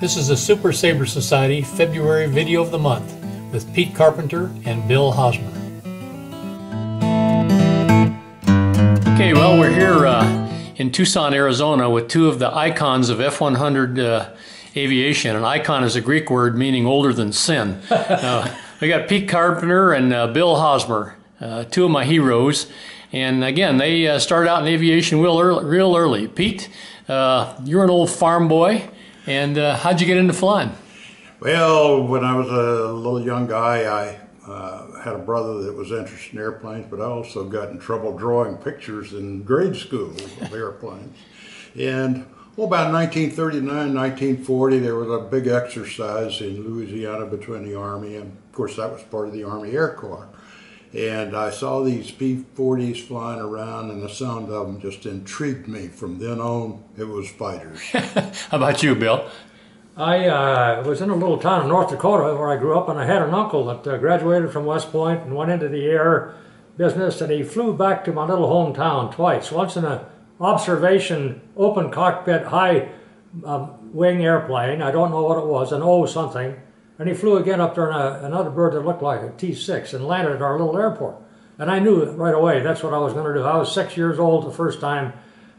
This is the Super Saber Society February Video of the Month with Pete Carpenter and Bill Hosmer. Okay, well, we're here in Tucson, Arizona with two of the icons of F-100 aviation. An icon is a Greek word meaning older than sin. We got Pete Carpenter and Bill Hosmer, two of my heroes. And again, they started out in aviation real early. Pete, you're an old farm boy. And how'd you get into flying? Well, when I was a little young guy, I had a brother that was interested in airplanes, but I also got in trouble drawing pictures in grade school of airplanes. And about 1939, 1940, there was a big exercise in Louisiana between the Army, and of course that was part of the Army Air Corps. And I saw these P-40s flying around, and the sound of them just intrigued me. From then on, it was fighters. How about you, Bill? I was in a little town in North Dakota where I grew up, and I had an uncle that graduated from West Point and went into the air business, and he flew back to my little hometown twice. Once in an observation, open cockpit, high wing airplane. I don't know what it was, an O something. And he flew again up there in another bird that looked like a T-6 and landed at our little airport. And I knew right away that's what I was going to do. I was 6 years old the first time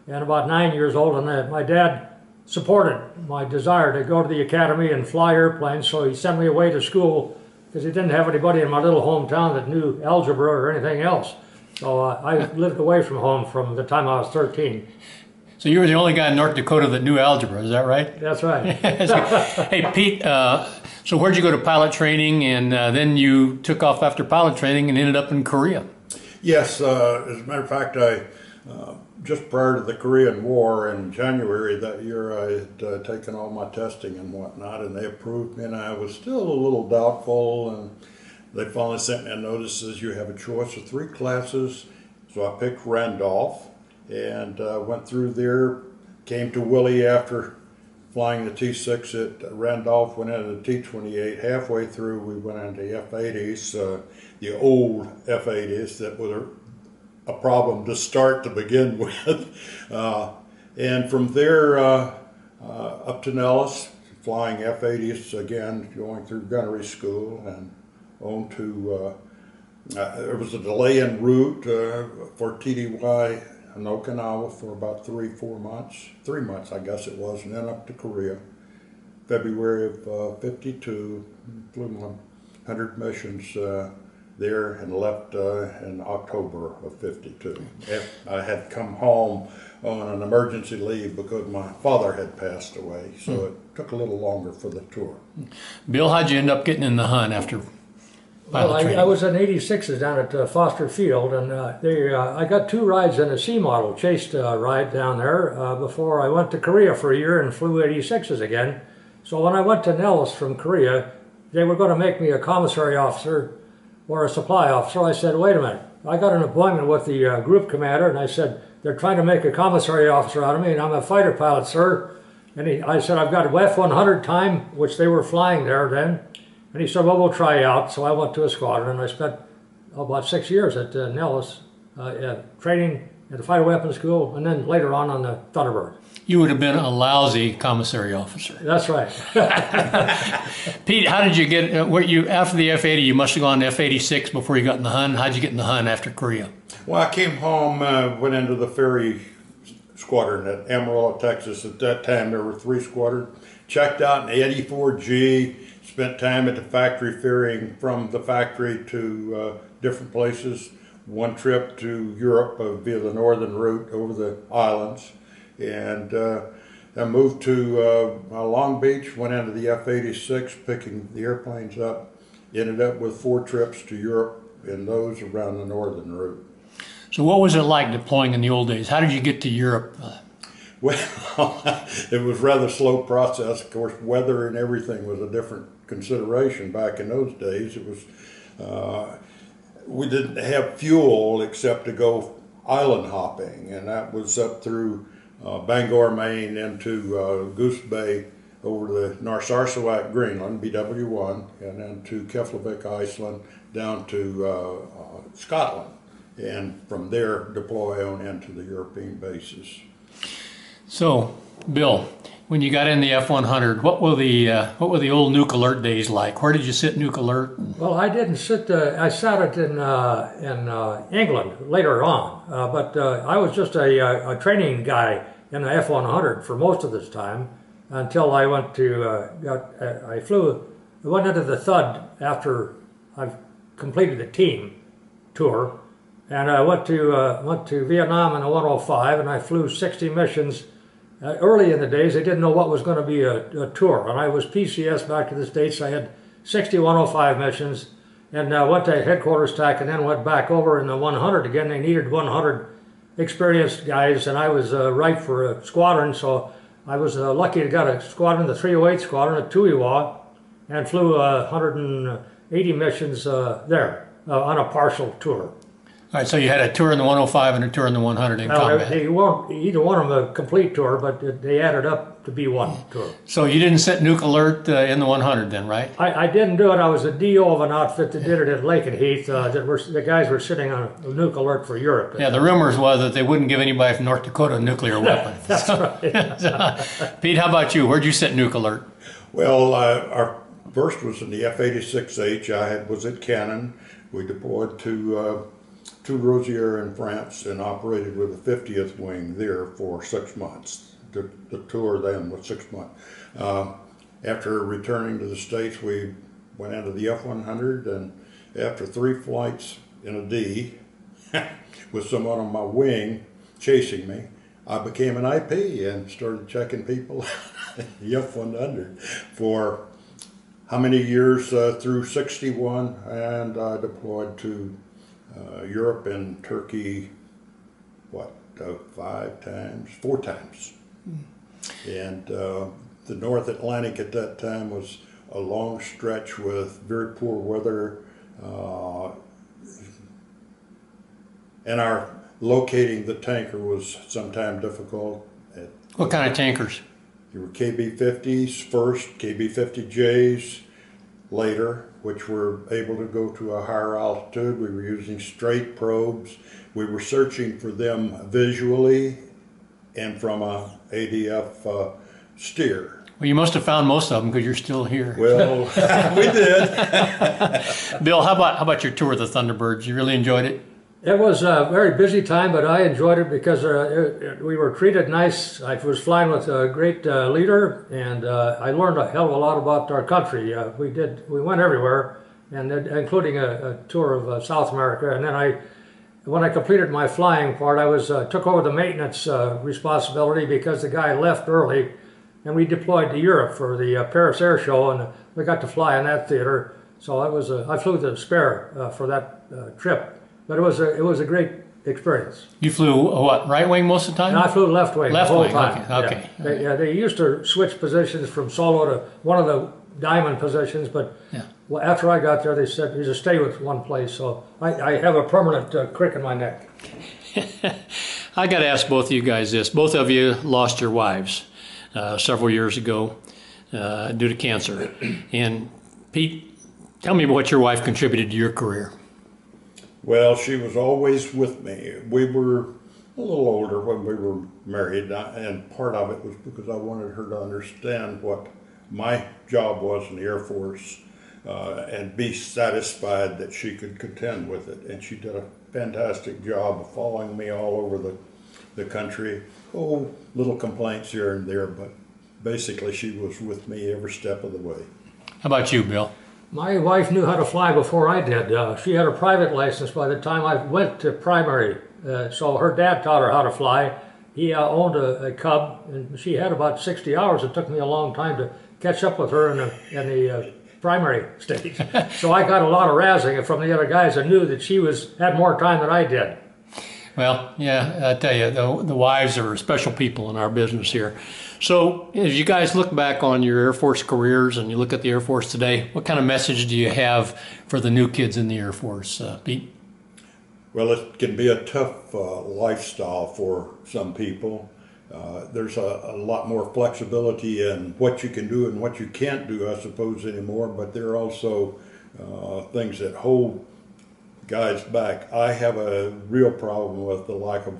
and about 9 years old, and my dad supported my desire to go to the academy and fly airplanes, so he sent me away to school because he didn't have anybody in my little hometown that knew algebra or anything else. So I lived away from home from the time I was 13. So you were the only guy in North Dakota that knew algebra, is that right? That's right. Hey, Pete, so where'd you go to pilot training, and then you took off after pilot training and ended up in Korea? Yes, as a matter of fact, just prior to the Korean War in January that year, I had taken all my testing and whatnot, and they approved me, and I was still a little doubtful, and they finally sent me a notice that says you have a choice of 3 classes. So I picked Randolph and went through there, came to Willie after flying the T-6 at Randolph, went into the T-28. Halfway through, we went into F-80s, the old F-80s that were a problem to start to begin with. And from there up to Nellis, flying F-80s again, going through gunnery school, and on to, there was a delay en route for TDY in Okinawa for about 3 months, I guess it was, and then up to Korea, February of 52, flew my 100 missions there and left in October of 52. I had come home on an emergency leave because my father had passed away, so it took a little longer for the tour. Bill, how'd you end up getting in the Hun after pilot training? I was in 86s down at Foster Field, and I got 2 rides in a C model, chased ride down there before I went to Korea for a year and flew 86s again. So when I went to Nellis from Korea, they were going to make me a commissary officer or a supply officer. I said, wait a minute, I got an appointment with the group commander, and I said, they're trying to make a commissary officer out of me, and I'm a fighter pilot, sir. And I said, I've got F-100 time, which they were flying there then. And he said, well, we'll try you out. So I went to a squadron, and I spent about 6 years at Nellis training at the fighter weapons school, and then later on the Thunderbird. You would have been a lousy commissary officer. That's right. Pete, how did you get, after the F-80, you must have gone to F-86 before you got in the Hun. How'd you get in the Hun after Korea? Well, I came home, went into the ferry squadron at Amarillo, Texas. At that time, there were 3 squadrons. Checked out in 84G, spent time at the factory ferrying from the factory to different places. One trip to Europe via the northern route over the islands. And I moved to Long Beach, went into the F-86, picking the airplanes up. Ended up with 4 trips to Europe, and those around the northern route. So what was it like deploying in the old days? How did you get to Europe? Well, it was a rather slow process. Of course, weather and everything was a different consideration back in those days. It was, we didn't have fuel except to go island hopping, and that was up through Bangor, Maine, into Goose Bay, over the Narsarsuaq, Greenland, BW1, and then to Keflavik, Iceland, down to Scotland, and from there deploy on into the European bases. So, Bill, when you got in the F-100, what were the old Nuke Alert days like? Where did you sit Nuke Alert? Well, I didn't sit. I sat it in England later on, but I was just a training guy in the F-100 for most of this time until I went to I went into the Thud after I completed the team tour, and I went to Vietnam in a 105, and I flew 60 missions. Early in the days, they didn't know what was going to be a tour, and I was PCS back to the States. I had 60 105 missions, and went to headquarters TAC, and then went back over in the 100 again. They needed 100 experienced guys, and I was ripe for a squadron, so I was lucky to get a squadron, the 308 squadron at Tuiwa, and flew 180 missions there on a partial tour. All right, so you had a tour in the 105 and a tour in the 100 in combat. They weren't either one of them a complete tour, but they added up to be one tour. So you didn't sit Nuke Alert in the 100 then, right? I didn't do it. I was a DO of an outfit that did it at Lakenheath. The guys were sitting on a Nuke Alert for Europe. Yeah, the rumors was that they wouldn't give anybody from North Dakota a nuclear weapon. That's right. Pete, how about you? Where'd you sit Nuke Alert? Well, our first was in the F-86H. Was at Cannon. We deployed to Rosières in France and operated with the 50th Wing there for 6 months. The tour then was 6 months. After returning to the States, we went into the F-100, and after 3 flights in a D with someone on my wing chasing me, I became an IP and started checking people in the F-100 for how many years through 61, and I deployed to Europe and Turkey, 4 times. And the North Atlantic at that time was a long stretch with very poor weather, and our locating the tanker was sometimes difficult. What kind of tankers? There were KB-50s first, KB-50Js later, which were able to go to a higher altitude. We were using straight probes. We were searching for them visually and from a ADF steer. Well, you must have found most of them because you're still here. Well, we did. Bill, how about your tour of the Thunderbirds? You really enjoyed it? It was a very busy time, but I enjoyed it because we were treated nice. I was flying with a great leader, and I learned a hell of a lot about our country. We went everywhere, and including a tour of South America. And then when I completed my flying part, I took over the maintenance responsibility because the guy left early, and we deployed to Europe for the Paris Air Show, and we got to fly in that theater. So I flew the spare for that trip. But it was a great experience. You flew what, right wing most of the time? And I flew left wing left the whole wing. time. Okay. Yeah. They used to switch positions from solo to one of the diamond positions, but after I got there, they said you just stay with one place. So I have a permanent crick in my neck. I got to ask both of you guys this. Both of you lost your wives several years ago due to cancer. And Pete, tell me what your wife contributed to your career. Well, she was always with me. We were a little older when we were married, and part of it was because I wanted her to understand what my job was in the Air Force and be satisfied that she could contend with it. And she did a fantastic job of following me all over the country. Oh, little complaints here and there, but basically she was with me every step of the way. How about you, Bill? My wife knew how to fly before I did. She had a private license by the time I went to primary. So her dad taught her how to fly. He owned a Cub, and she had about 60 hours. It took me a long time to catch up with her in the primary stage. So I got a lot of razzing from the other guys. I knew that she had more time than I did. Well, yeah, I tell you, the wives are special people in our business here. So as you guys look back on your Air Force careers and you look at the Air Force today, what kind of message do you have for the new kids in the Air Force, Pete? Well, it can be a tough lifestyle for some people. There's a lot more flexibility in what you can do and what you can't do, I suppose, anymore, but there are also things that hold guys back. I have a real problem with the lack of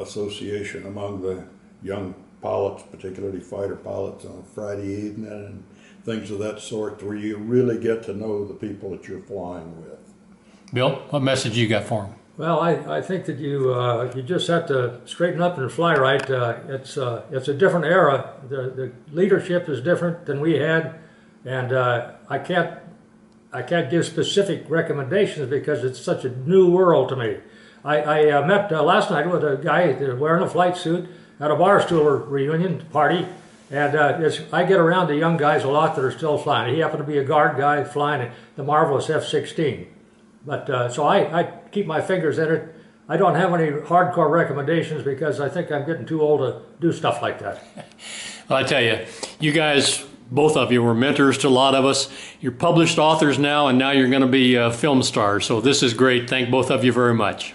association among the young pilots, particularly fighter pilots, on a Friday evening and things of that sort, where you really get to know the people that you're flying with. Bill, what message you got for him? Well, I think that you just have to straighten up and fly right. It's a different era. The leadership is different than we had, and I can't give specific recommendations because it's such a new world to me. I met last night with a guy wearing a flight suit at a bar stool reunion party, and I get around the young guys a lot that are still flying. He happened to be a guard guy flying the marvelous F-16. But so I keep my fingers in it. I don't have any hardcore recommendations because I think I'm getting too old to do stuff like that. Well, I tell you, you guys, both of you were mentors to a lot of us. You're published authors now, and now you're going to be film stars. So this is great. Thank both of you very much.